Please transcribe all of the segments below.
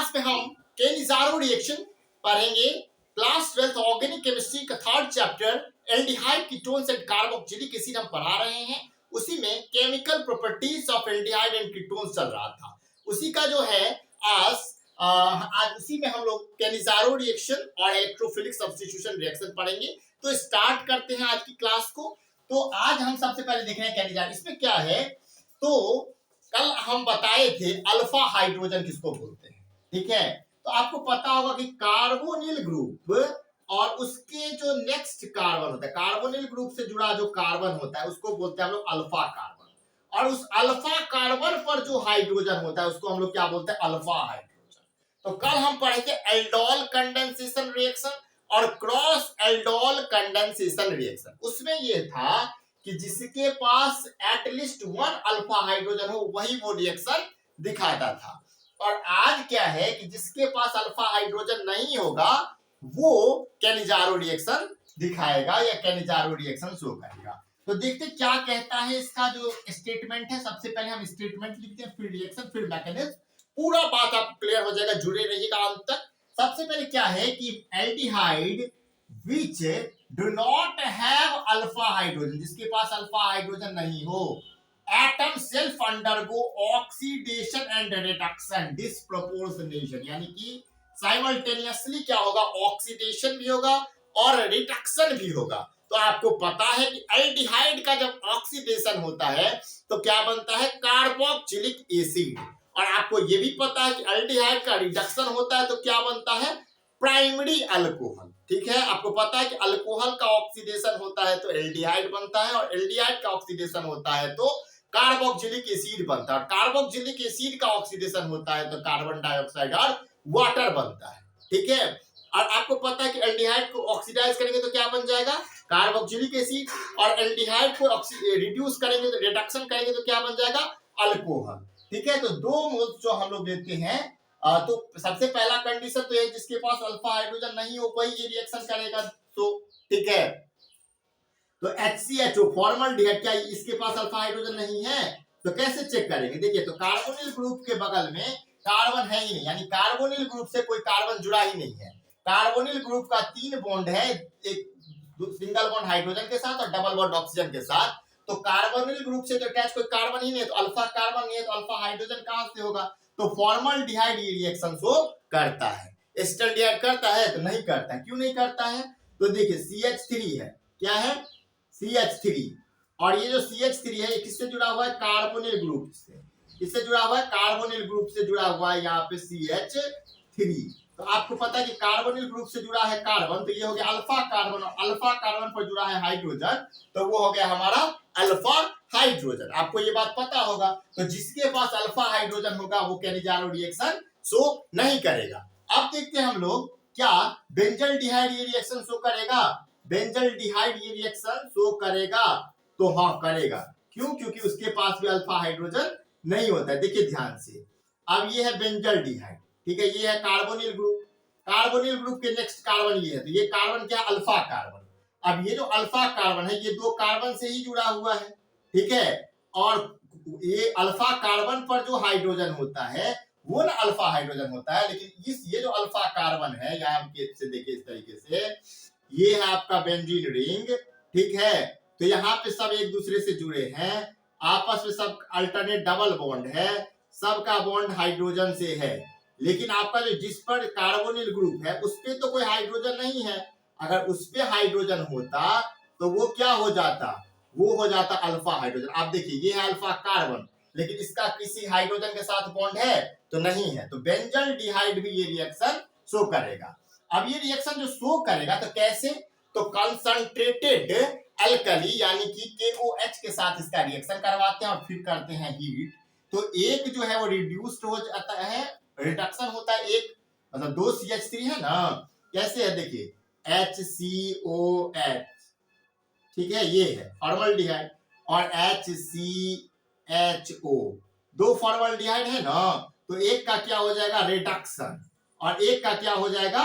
Class में हम केनिज़ारो reaction पढ़ेंगे। क्लास 12th ऑर्गेनिक केमिस्ट्री का third chapter aldehyde ketones and carboxylic acid हम पढ़ा रहे हैं। उसी में chemical properties of aldehyde and ketones चल रहा था। उसी का जो है आज उसी में हम लोग केनिज़ारो रिएक्शन और इलेक्ट्रोफिलिक सब्स्टिट्यूशन रिएक्शन पढ़ेंगे। तो स्टार्ट करते हैं आज की क्लास को। तो आज हम सबसे पहले देख रहे हैं केनिज़ारो। इसमें क्या है, तो कल हम बताए थे अल्फा हाइड्रोजन किसको बोलते हैं, ठीक है। तो आपको पता होगा कि कार्बोनिल ग्रुप और उसके जो नेक्स्ट कार्बन होता है, कार्बोनिल ग्रुप से जुड़ा जो कार्बन होता है उसको बोलते हैं हम लोग अल्फा कार्बन, और उस अल्फा कार्बन पर जो हाइड्रोजन होता है उसको हम लोग क्या बोलते हैं, अल्फा हाइड्रोजन। तो कल हम पढ़े थे एल्डोल कंडेंसेशन रिएक्शन और क्रॉस एल्डोल कंडेंसेशन रिएक्शन। उसमें यह था कि जिसके पास एटलीस्ट वन अल्फा हाइड्रोजन हो वही वो रिएक्शन दिखाता था। और आज क्या है कि जिसके पास अल्फा हाइड्रोजन नहीं होगा वो केनिज़ारो रिएक्शन दिखाएगा या केनिज़ारो रिएक्शन शो करेगा। तो देखते क्या कहता है इसका जो स्टेटमेंट है। सबसे पहले हम स्टेटमेंट लिखते हैं, फिर रिएक्शन, फिर मैकेनिज्म। पूरा बात आप क्लियर हो जाएगा, जुड़े रहिएगा अंत तक। सबसे पहले क्या है कि aldehyde which do not have alpha hydrogen, जिसके पास अल्फा हाइड्रोजन नहीं हो, atom self undergo oxidation and reduction disproportionation, यानी कि साइमल्टेनियसली क्या होगा, ऑक्सीडेशन भी होगा और रिडक्शन भी होगा। तो आपको पता है कि एल्डिहाइड का जब ऑक्सीडेशन होता है तो क्या बनता है, कार्बोक्सिलिक एसिड। और आपको यह भी पता है कि एल्डिहाइड का रिडक्शन होता है तो क्या बनता है, प्राइमरी अल्कोहल। ठीक है, आपको पता है कि अल्कोहल का ऑक्सीडेशन होता है तो एल्डिहाइड बनता है, और एल्डिहाइड का ऑक्सीडेशन होता है तो कार्बोक्सिलिक एसिड बनता है। कार्बोक्सिलिक एसिड का ऑक्सीडेशन होता है तो कार्बन डाइऑक्साइड और वाटर बनता है। ठीक है, और आपको पता है कि एल्डिहाइड को ऑक्सीडाइज करेंगे तो क्या बन जाएगा, कार्बोक्सिलिक एसिड, और एल्डिहाइड को रिड्यूस करेंगे तो रिडक्शन करेंगे तो क्या बन जाएगा, अल्कोहल। ठीक है, तो दो मोल्स जो हम लोग देते हैं, तो सबसे पहला कंडीशन तो है जिसके पास अल्फा हाइड्रोजन नहीं हो वही ये रिएक्शन करेगा। तो ठीक है, तो HCHO फॉर्मल्डिहाइड, क्या इसके पास अल्फा हाइड्रोजन नहीं है, तो कैसे चेक करेंगे। देखिए, तो कार्बोनिल ग्रुप के बगल में कार्बन है ही नहीं, यानी कार्बोनिल ग्रुप से कोई कार्बन जुड़ा ही नहीं है। कार्बोनिल ग्रुप का 3 बॉन्ड है, एक सिंगल बॉन्ड हाइड्रोजन के साथ और डबल बॉन्ड ऑक्सीजन के साथ। तो कार्बोनिल ग्रुप से तो अटैच कोई कार्बन ही नहीं है, तो अल्फा कार्बन नहीं है तो अल्फा हाइड्रोजन कहां से होगा। तो फॉर्मल्डिहाइड ये रिएक्शन शो करता है। एस्टल्डिहाइड करता है तो नहीं करता है। क्यों नहीं करता है, तो देखिए CH3 है, क्या है, CH3, और ये जो CH3 है ये किससे जुड़ा हुआ है, कार्बोनिल ग्रुप से। किससे जुड़ा हुआ है, कार्बोनिल ग्रुप से जुड़ा हुआ है यहाँ पे CH3। तो आपको पता है कि कार्बोनिल ग्रुप से जुड़ा है कार्बन, तो ये हो गया अल्फा कार्बन, और अल्फा कार्बन पर जुड़ा है हाइड्रोजन, तो वो हो गया हमारा अल्फा हाइड्रोजन। आपको ये बात पता होगा। तो जिसके पास अल्फा हाइड्रोजन होगा वो केनिज़ारो रिएक्शन शो नहीं करेगा। अब देखते हैं हम लोग, क्या बेंजल्डिहाइड ये रिएक्शन शो करेगा, बेंजल्डिहाइड ये रिएक्शन शो करेगा, तो हाँ करेगा। क्यों, क्योंकि उसके पास भी अल्फा हाइड्रोजन नहीं होता है। देखिए ध्यान से, अब ये है बेंजल्डिहाइड, ठीक है, ये है कार्बोनिल ग्रुप। कार्बोनिल ग्रुप के नेक्स्ट कार्बन ये है, तो ये कार्बन क्या, अल्फा कार्बन। अब ये जो अल्फा कार्बन है ये 2 कार्बन से ही जुड़ा हुआ है, ठीक है, और ये अल्फा कार्बन पर जो हाइड्रोजन होता है वो ना अल्फा हाइड्रोजन होता है। लेकिन ये जो अल्फा कार्बन है, यहाँ हम से देखिए इस तरीके से, ये है आपका बेंजीन रिंग, ठीक है। तो यहाँ पे सब एक दूसरे से जुड़े हैं, आपस में सब अल्टरनेट डबल बॉन्ड है, सबका बॉन्ड हाइड्रोजन से है। लेकिन आपका जो जिस पर कार्बोनिल ग्रुप है उस पे तो कोई हाइड्रोजन नहीं है। अगर उस पे हाइड्रोजन होता तो वो क्या हो जाता, वो हो जाता अल्फा हाइड्रोजन। आप देखिए, ये है अल्फा कार्बन, लेकिन इसका किसी हाइड्रोजन के साथ बॉन्ड है तो नहीं है। तो बेंजल्डिहाइड भी ये रिएक्शन शो करेगा। अब ये रिएक्शन जो शो करेगा तो कैसे, तो कंसंट्रेटेड अल्कली यानी कि KOH के साथ इसका रिएक्शन करवाते हैं और फिर करते हैं हीट। तो एक जो है वो रिड्यूस्ड हो जाता है, रिडक्शन होता है एक, मतलब 2 CH3 है ना, कैसे है देखिए HCOH, ठीक है, ये है फॉर्मल्डिहाइड, और HCHO, 2 फॉर्मल्डिहाइड है ना, तो एक का क्या हो जाएगा, रिडक्शन, और एक का क्या हो जाएगा,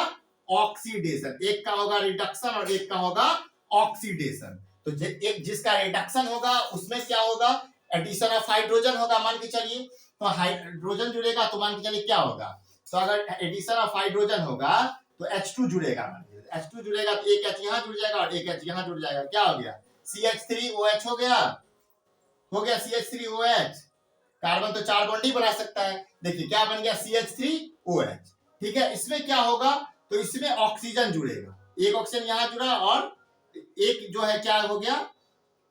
ऑक्सीडेशन। एक का होगा रिडक्शन और एक का होगा ऑक्सीडेशन। तो एक जिसका रिडक्शन होगा उसमें क्या होगा, एडिशन ऑफ हाइड्रोजन होगा। मान के चलिए, तो हाइड्रोजन जुड़ेगा तो मान के चलिए क्या होगा, तो अगर एडिशन ऑफ हाइड्रोजन होगा तो H2 जुड़ेगा, H2 जुड़ेगा तो एक H यहाँ जुड़ जाएगा और एक H यहाँ जुड़ जाएगा, क्या हो गया CH3OH हो गया CH3OH। कार्बन तो 4 बॉन्ड ही बना सकता है, देखिए क्या बन गया CH3OH। ठीक है, इसमें क्या होगा तो इसमें ऑक्सीजन जुड़ेगा, एक ऑक्सीजन यहाँ जुड़ा और एक जो है क्या हो गया,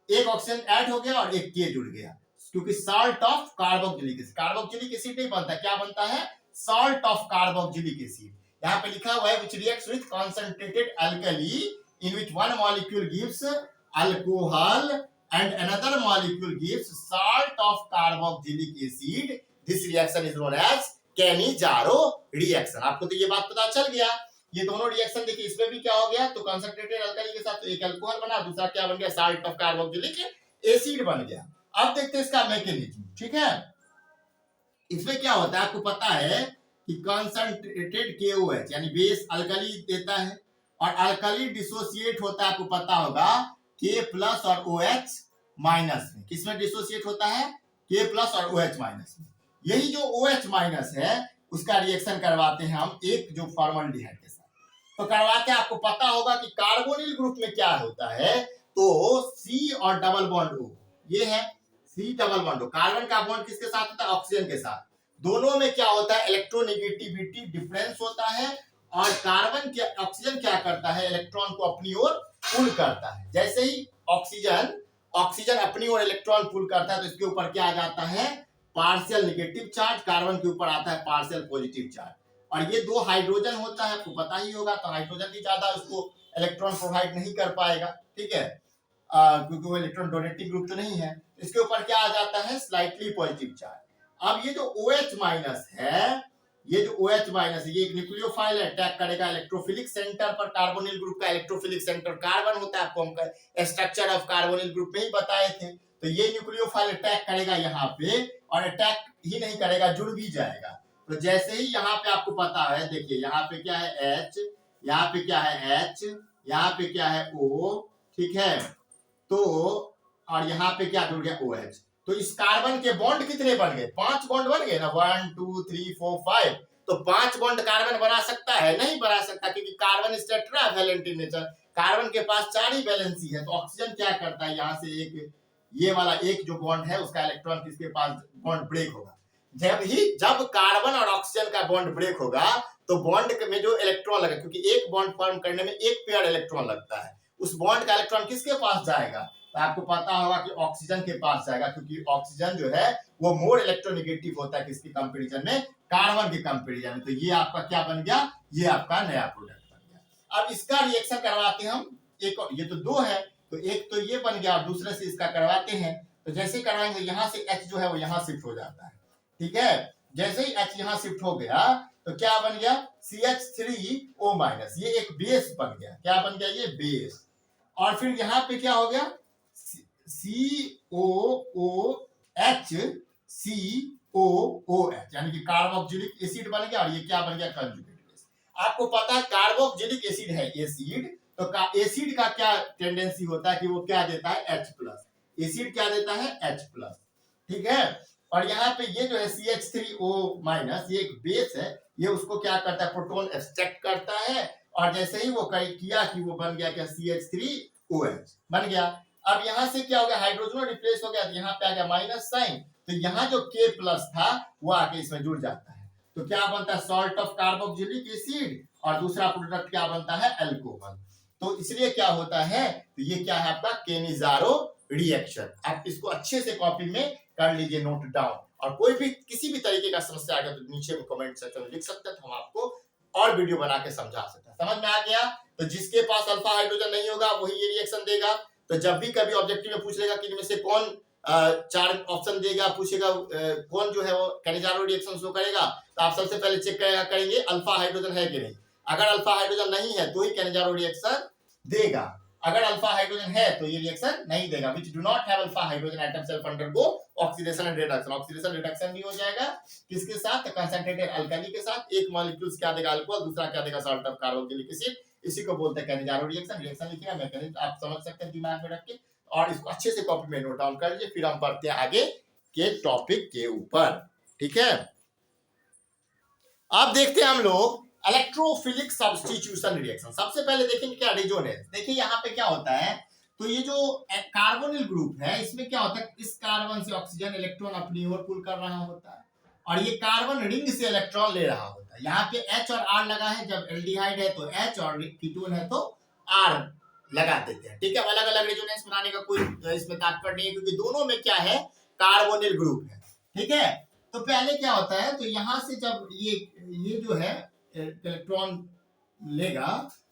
एक ऑक्सीजन ऐड हो गया और एक के जुड़ गया, क्योंकि salt of carboxylic acid, carboxylic acid नहीं बनता, क्या बनता है साल्ट ऑफ कार्बोक्सिलिक एसिड। यहाँ पे लिखा हुआ है which reacts with concentrated alkali in which one molecule gives alcohol and another molecule gives salt of carboxylic acid. This reaction is known as Cannizzaro reaction। आपको तो ये बात पता चल गया, ये दोनों रिएक्शन देखिए, इसमें भी क्या हो गया तो कंसंट्रेटेड अल्कली के साथ तो एक अल्कोहल बना, दूसरा क्या बन गया साल्ट ऑफ कार्बोक्सिलिक एसिड बन गया। अब देखते हैं इसका मैकेनिज्म। ठीक है, इसमें क्या होता है आपको पता है कि कंसंट्रेटेड KOH यानी बेस अल्कली देता है और अल्कली डिसोसिएट होता है, आपको पता होगा K प्लस और OH माइनस में, किसमें डिसोसिएट होता है K प्लस और OH माइनस में। यही जो OH माइनस है उसका रिएक्शन करवाते हैं हम एक जो फॉर्मल्डिहाइड के साथ, तो करवाते हैं, आपको पता होगा कि कार्बोनिल ग्रुप में क्या होता है तो C और डबल बॉन्ड O, ये है C double bond O, carbon का बॉन्ड किसके साथ होता है ऑक्सीजन के साथ, दोनों में क्या होता है इलेक्ट्रोनेगेटिविटी डिफरेंस होता है और कार्बन के ऑक्सीजन क्या करता है इलेक्ट्रॉन को अपनी ओर पुल करता है। जैसे ही ऑक्सीजन अपनी ओर इलेक्ट्रॉन पुल करता है तो इसके ऊपर क्या आ जाता है पार्शियल नेगेटिव चार्ज, कार्बन के ऊपर आता है पार्शियल पॉजिटिव चार्ज, और ये दो हाइड्रोजन होता है आपको पता ही होगा, तो हाइड्रोजन भी ज्यादा उसको इलेक्ट्रॉन प्रोवाइड नहीं कर पाएगा। ठीक है, क्योंकि वो इलेक्ट्रॉन डोनेटिंग ग्रुप तो नहीं है, इसके ऊपर क्या आ जाता है स्लाइटली पॉजिटिव चार्ज। अब ये जो OH माइनस है, ये जो OH माइनस है ये एक न्यूक्लियोफाइल अटैक करेगा इलेक्ट्रोफिलिक सेंटर पर, कार्बोनिल ग्रुप का इलेक्ट्रोफिलिक सेंटर कार्बन होता है, आपको हम स्ट्रक्चर ऑफ कार्बोनिल ग्रुप में ही बताए थे। तो ये न्यूक्लियोफाइल अटैक करेगा यहाँ पे, और अटैक ही नहीं करेगा जुड़ भी जाएगा। तो जैसे ही यहाँ पे आपको पता है, देखिए यहाँ पे क्या है H, यहाँ पे क्या है H, यहाँ पे क्या है O, ठीक है, तो और यहाँ पे क्या जुड़ गया OH। तो इस कार्बन के बॉन्ड कितने बन गए 5 बॉन्ड बन गए ना, 1 2 3 4 5, तो 5 बॉन्ड कार्बन बना सकता है नहीं बना सकता, क्योंकि carbon is tetravalent in nature, carbon के पास 4 ही वैलेंसी है। तो ऑक्सीजन क्या करता है यहाँ से एक ये वाला एक जो बॉन्ड है उसका इलेक्ट्रॉन किसके पास बॉन्ड ब्रेक होगा, जब कार्बन और ऑक्सीजन का बॉन्ड ब्रेक होगा तो बॉन्ड में जो इलेक्ट्रॉन लगा, क्योंकि एक बॉन्ड फॉर्म करने में एक पेयर इलेक्ट्रॉन लगता है, उस बॉन्ड का इलेक्ट्रॉन किसके पास जाएगा तो आपको पता होगा कि ऑक्सीजन के पास जाएगा, क्योंकि ऑक्सीजन जो है वो मोर इलेक्ट्रोनेगेटिव होता है किसके कंपैरिजन में कार्बन के कंपैरिजन में। तो ये आपका क्या बन गया, ये आपका नया प्रोडक्ट बन गया। अब इसका रिएक्शन करवाते हैं हम, एक ये तो 2 है तो एक तो ये बन गया और दूसरे से इसका करवाते हैं। तो जैसे ही करवाएंगे यहाँ से H जो है वो यहाँ शिफ्ट हो जाता है। ठीक है, जैसे ही H यहाँ शिफ्ट हो गया तो क्या बन गया CH3O माइनस, ये एक बेस बन गया, क्या बन गया ये बेस, और फिर यहाँ पे क्या हो गया COOH यानी कि कार्बोक्सिलिक एसिड बन गया, और ये क्या बन गया कंजुगेट बेस। आपको पता है कार्बोक्सिलिक एसिड है एसिड, तो एसिड का क्या टेंडेंसी होता है कि वो क्या देता है H+, एसिड क्या देता है H+। ठीक है, और यहाँ पे ये जो है CH3O माइनस ये एक बेस है, ये उसको क्या करता है प्रोटॉन एक्सट्रैक्ट करता है, और जैसे ही वो किया कि वो बन गया क्या CH3OH बन गया। अब यहाँ से क्या हो गया हाइड्रोजन रिप्लेस हो गया, तो यहाँ पे आ गया माइनस साइन, तो यहाँ जो K प्लस था वो आके इसमें जुड़ जाता है, तो क्या बनता है सॉल्ट ऑफ कार्बोक्सिलिक एसिड, और दूसरा प्रोडक्ट क्या बनता है अल्कोहल। तो इसलिए क्या होता है तो ये क्या है आपका कैनिज़ारो रिएक्शन। आप इसको अच्छे से कॉपी में कर लीजिए नोट डाउन, और कोई भी किसी भी तरीके का समस्या आएगा तो नीचे में कमेंट सेक्शन में लिख सकते हैं, तो हम आपको और वीडियो बना के समझा सकते हैं। समझ में आ गया, तो जिसके पास अल्फा हाइड्रोजन नहीं होगा वही ये रिएक्शन देगा। तो जब भी कभी ऑब्जेक्टिव में पूछ लेगा कि इनमें से कौन 4 ऑप्शन देगा, पूछेगा कौन जो है वो कैनिज़ारो रिएक्शन शो करेगा, तो आप सबसे पहले चेक करेंगे अल्फा हाइड्रोजन है कि नहीं। अगर अल्फा हाइड्रोजन नहीं है तो ही कैनिज़ारो रिएक्शन देगा, अगर अल्फा हाइड्रोजन है तो ये रिएक्शन नहीं देगा। Which do not have alpha hydrogen atom self undergo oxidation and reduction, oxidation reduction भी हो जाएगा किसके साथ कंसंट्रेटेड अल्कली के साथ, एक मॉलिक्यूल्स क्या देगा अल्कोहल, दूसरा क्या देगा सॉल्ट ऑफ कार्बोक्सिलिक एसिड, इसी को बोलते हैं कैनिज़ारो रिएक्शन। रिएक्शन लिखिए मैकेनिज्म आप समझ सकते हैं दिमाग में रख के, और इसको अच्छे से कॉपी में नोट डाउन कर लीजिए, फिर हम बढ़ते हैं आगे के टॉपिक के ऊपर। ठीक है, अब देखते हैं हम लोग इलेक्ट्रोफिलिक सब्स्टिट्यूशन रिएक्शन। सबसे पहले देखेंगे क्या रेजोनेंस। देखिए यहाँ पे क्या होता है, तो ये जो कार्बोनिल ग्रुप है इसमें क्या होता है, इस कार्बन से ऑक्सीजन इलेक्ट्रॉन अपनी ओर पुल कर रहा होता है और ये कार्बन रिंग से इलेक्ट्रॉन ले रहा होता है। यहाँ पे H और R लगा है, जब एल्डिहाइड है तो H और कीटोन है तो R लगा देते हैं। ठीक है, अलग अलग रेजोनेंस बनाने का कोई इसमें तात्पर्य नहीं है, क्योंकि दोनों में क्या है, कार्बोनिल ग्रुप है। ठीक है, तो पहले क्या होता है, तो यहां से जब ये जो है इलेक्ट्रॉन लेगा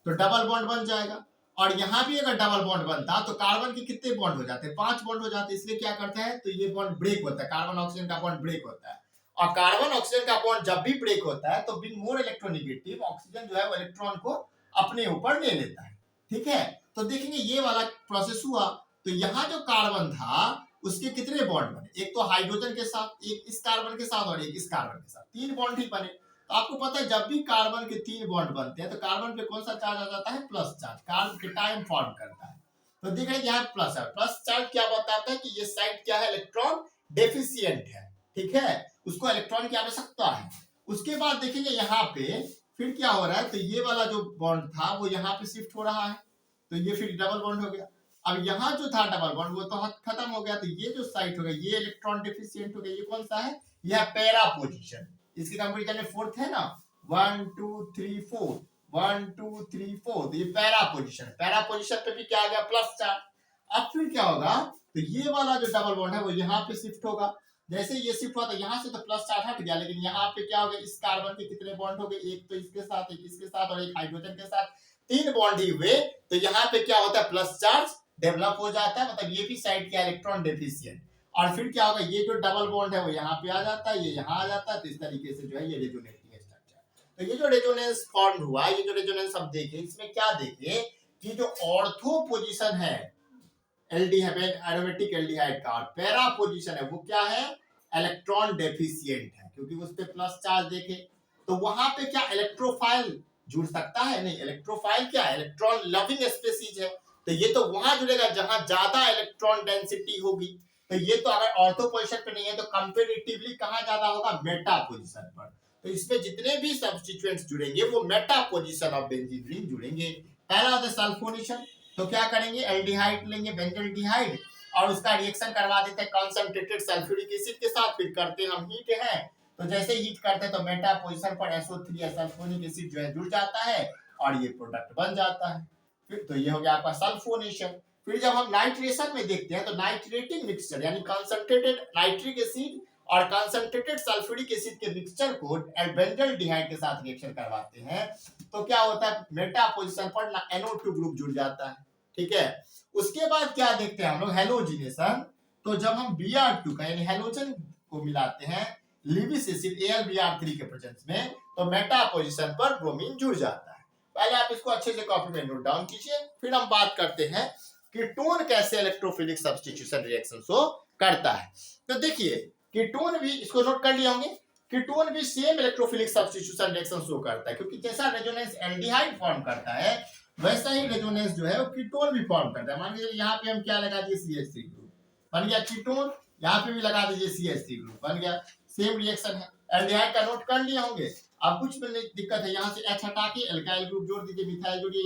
तो डबल बॉन्ड बन जाएगा, और यहाँ भी अगर डबल बॉन्ड बनता तो कार्बन के कितने बॉन्ड हो जाते हैं, 5 बॉन्ड हो जाते हैं। इसलिए क्या करता है, तो ये बॉन्ड ब्रेक होता है, कार्बन ऑक्सीजन का बॉन्ड ब्रेक होता है, और कार्बन ऑक्सीजन का बॉन्ड जब भी ब्रेक होता है तो बीइंग मोर इलेक्ट्रोनेगेटिव, ऑक्सीजन जो है वो इलेक्ट्रॉन को अपने ऊपर ले लेता है। ठीक है, तो देखेंगे ये वाला प्रोसेस हुआ, तो यहाँ जो कार्बन था उसके कितने बॉन्ड बने, एक तो हाइड्रोजन के साथ, एक इस कार्बन के साथ और एक इस कार्बन के साथ, 3 बॉन्ड ही बने। तो आपको पता है जब भी कार्बन के 3 बॉन्ड बनते हैं तो कार्बन पे कौन सा चार्ज आ जाता है, प्लस चार्ज, कार्बन के टाइम फॉर्म करता है। तो देख रहे हैं यहाँ प्लस है, प्लस चार्ज क्या बताता है कि ये साइड क्या है, इलेक्ट्रॉन डेफिशिएंट है। ठीक है, उसको इलेक्ट्रॉन की आवश्यकता है। उसके बाद देखेंगे यहाँ पे फिर क्या हो रहा है, तो ये वाला जो बॉन्ड था वो यहाँ पे शिफ्ट हो रहा है, तो ये फिर डबल बॉन्ड हो गया। अब यहाँ जो था डबल बॉन्ड वो तो खत्म हो गया, तो ये जो साइट हो गया ये इलेक्ट्रॉन डेफिशिएंट हो गया। ये कौन सा है, यह पैरा पोजीशन, इसके कंपैरिजन में फोर्थ है ना, 1 2 3 4, 1 2 3 4, तो ये पैरा पोजीशन, पैरा पोजीशन पे भी क्या आ गया, प्लस चार्ज। अब फिर क्या होगा, तो ये वाला जो डबल बॉन्ड है वो यहाँ पे शिफ्ट होगा। जैसे ये शिफ्ट हुआ तो यहाँ से तो प्लस चार्ज हट गया, लेकिन यहाँ पे क्या हो गया, इस कार्बन के कितने बॉन्ड हो गए, एक तो इसके साथ, एक इसके साथ और एक हाइड्रोजन के साथ, 3 बॉन्ड ही हुए। तो यहाँ पे क्या होता है, प्लस चार्ज डेवलप हो जाता है, मतलब ये भी साइड क्या, इलेक्ट्रॉन डेफिशिएंट। और फिर क्या होगा, ये जो डबल बॉन्ड है वो यहाँ पे आ जाता है, ये यहाँ आ जाता है, तो इस तरीके से जो है ये रेजोनेटिंग स्ट्रक्चर। तो ये जो रेजोनेंस फॉर्म हुआ, ये जो रेजोनेंस हम देखे, इसमें क्या देखे कि जो ऑर्थो पोजीशन है एरोमेटिक एल्डिहाइड का, और पैरा पोजीशन है वो क्या है, इलेक्ट्रॉन डेफिशिएंट है, क्योंकि उस पे प्लस चार्ज देखे। तो वहां पे क्या इलेक्ट्रोफाइल जुड़ सकता है, नहीं, इलेक्ट्रोफाइल क्या है, इलेक्ट्रॉन लविंग स्पीसीज है, तो ये तो वहां जुड़ेगा जहां ज्यादा इलेक्ट्रॉन डेंसिटी होगी। तो ये तो अगर ऑर्थो पोजीशन पे नहीं है तो कंपैरेटिवली कहां ज्यादा होगा, मेटा पोजीशन पर। तो इसमें जितने भी सब्स्टिट्यूएंट्स जुड़ेंगे वो Meta position of benzene ring जुड़ेंगे। पहला होता है सल्फोनेशन, तो क्या करेंगे, एल्डिहाइड लेंगे, बेंजल्डिहाइड, और उसका रिएक्शन करवा देते हैं कंसंट्रेटेड सल्फ्यूरिक एसिड के साथ, फिर करते हम हीट है, तो जैसे हीट करते हैं तो मेटा पोजीशन पर SO3 सल्फोनिक एसिड जो है जुड़ जाता है और ये प्रोडक्ट बन जाता है। फिर तो ये हो गया आपका सल्फोनेशन। फिर जब हम नाइट्रेशन में देखते हैं तो नाइट्रेटिंग मिक्सचर यानी कंसंट्रेटेड नाइट्रिक एसिड और कंसंट्रेटेड सल्फ्यूरिक एसिड के मिक्सचर को बेंजल्डिहाइड के साथ रिएक्शन करवाते हैं, तो क्या होता है, मेटा पोजीशन पर NO2 ग्रुप जुड़ जाता है। ठीक है, उसके बाद क्या देखते हैं हम लोग, हेलोजिनेशन। तो जब हम Br2 का यानी हेलोजन को मिलाते हैं लिविस एसिड AlBr3 के प्रेजेंस में, तो मेटा पोजीशन पर ब्रोमीन जुड़ जाता है। पहले आप इसको अच्छे से कॉपी में नोट डाउन कीजिए, फिर हम बात करते हैं कीटोन कैसे इलेक्ट्रोफिलिक सब्स्टिट्यूशन रिएक्शन को करता है। तो देखिए कीटोन भी, इसको नोट कर लिया होंगे, कीटोन भी same electrophilic substitution reaction show करता है, क्योंकि जैसा रेजोनेंस एल्डिहाइड फॉर्म करता है वैसा ही रेजोनेंस जो है वो कीटोन भी फॉर्म करता है। मान लीजिए यहाँ पे हम क्या लगा दिए, CH3 ग्रुप बन गया कीटोन, यहाँ पे भी लगा दीजिए CH3 ग्रुप बन गया, सेम रिएक्शन है। एल्डिहाइड का नोट कर लिए होंगे, अब कुछ में दिक्कत है, यहाँ से H हटा के एल्काइल ग्रुप जोड़ दीजिए, मिथाइल जोड़िए,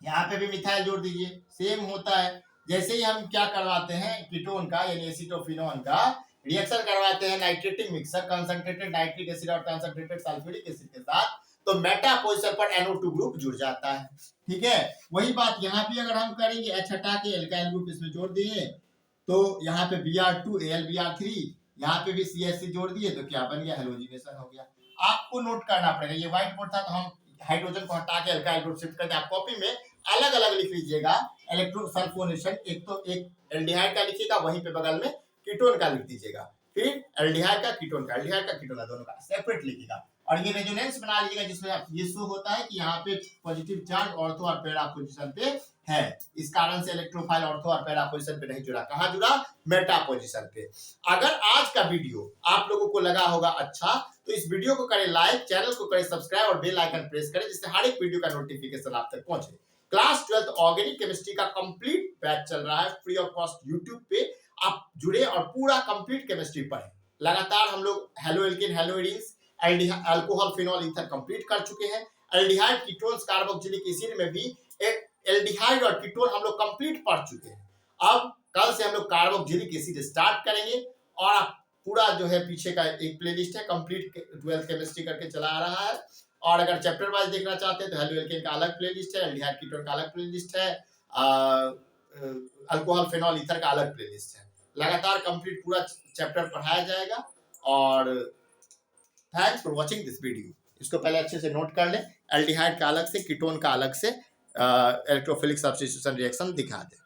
यहाँ पे भी मिथाइल जोड़ दीजिए, सेम होता है। जैसे ही हम क्या करवाते हैं कीटोन का यानी एसीटोफिनोन का रिएक्शन करवाते हैं nitrating mixer concentrated nitric acid और कंसंट्रेटेड सल्फ्यूरिक एसिड के साथ, तो मेटा पोजीशन पर NO2 ग्रुप जुड़ जाता है। ठीक है, वही बात यहाँ भी अगर हम करेंगे, H हटा के एल्काइल ग्रुप इसमें जोड़ दिए, तो यहाँ पे Br2 AlBr3, यहाँ पे भी CH3 जोड़ दिए, तो क्या बन गया, हेलोजिनेशन हो गया। आपको नोट करना पड़ेगा, ये व्हाइट बोर्ड था तो हम हाइड्रोजन को हटा के अल्काइल ग्रुप शिफ्ट करके, आप कॉपी में अलग अलग लिख लीजिएगा इलेक्ट्रो सल्फोनेशन, एक तो एक एल्डिहाइड का लिखिएगा, वहीं पे बगल में कीटोन का लिख दीजिएगा, फिर एल्डिहाइड का कीटोन का, एल्डिहाइड का कीटोन का, दोनों का सेपरेट लिखिएगा। और ये रेजोनेंस बना लीजिएगा जिसमें ये शो होता है कि यहाँ पे पॉजिटिव चार्ज ऑर्थो और पैरा पोजीशन पे है, इस कारण से इलेक्ट्रोफाइल ऑर्थो और पैरा पोजीशन पे नहीं जुड़ा, कहाँ जुड़ा, मेटा पोजीशन पे। अगर आज का वीडियो आप लोगों को लगा होगा अच्छा, तो इस वीडियो को करें लाइक, चैनल को करें सब्सक्राइब और बेल आइकन प्रेस करें, जिससे हर एक वीडियो का नोटिफिकेशन आप तक पहुंचे। क्लास 12th ऑर्गेनिक केमिस्ट्री का कंप्लीट बैच चल रहा है फ्री ऑफ कॉस्ट यूट्यूब पे, आप जुड़े और पूरा कंप्लीट केमिस्ट्री पढ़ें। लगातार हम लोग halo alkane, hello arenes, alcohol phenol ether complete कर चुके हैं। एल्डिहाइड कीटोन्स कार्बोक्सिलिक एसिड में भी एल्डिहाइड और कीटोन हम लोग कंप्लीट पढ़ चुके हैं। अब कल से हम लोग कार्बोक्सिलिक एसिड स्टार्ट करेंगे और पूरा जो है पीछे का एक प्लेलिस्ट है कंप्लीट 12th केमिस्ट्री करके चला आ रहा है। और अगर चैप्टर वाइज देखना चाहते हैं तो हेलो एल्केन का अलग प्लेलिस्ट है, एल्डिहाइड कीटोन का अलग प्लेलिस्ट है, अल्कोहल फिनॉल ईथर का अलग प्लेलिस्ट है। लगातार कंप्लीट पूरा चैप्टर पढ़ाया जाएगा। और thanks for watching this video. इसको पहले अच्छे से नोट कर लें, एल्डिहाइड का अलग से, कीटोन का अलग से इलेक्ट्रोफिलिक सब्स्टिट्यूशन रिएक्शन दिखा दें।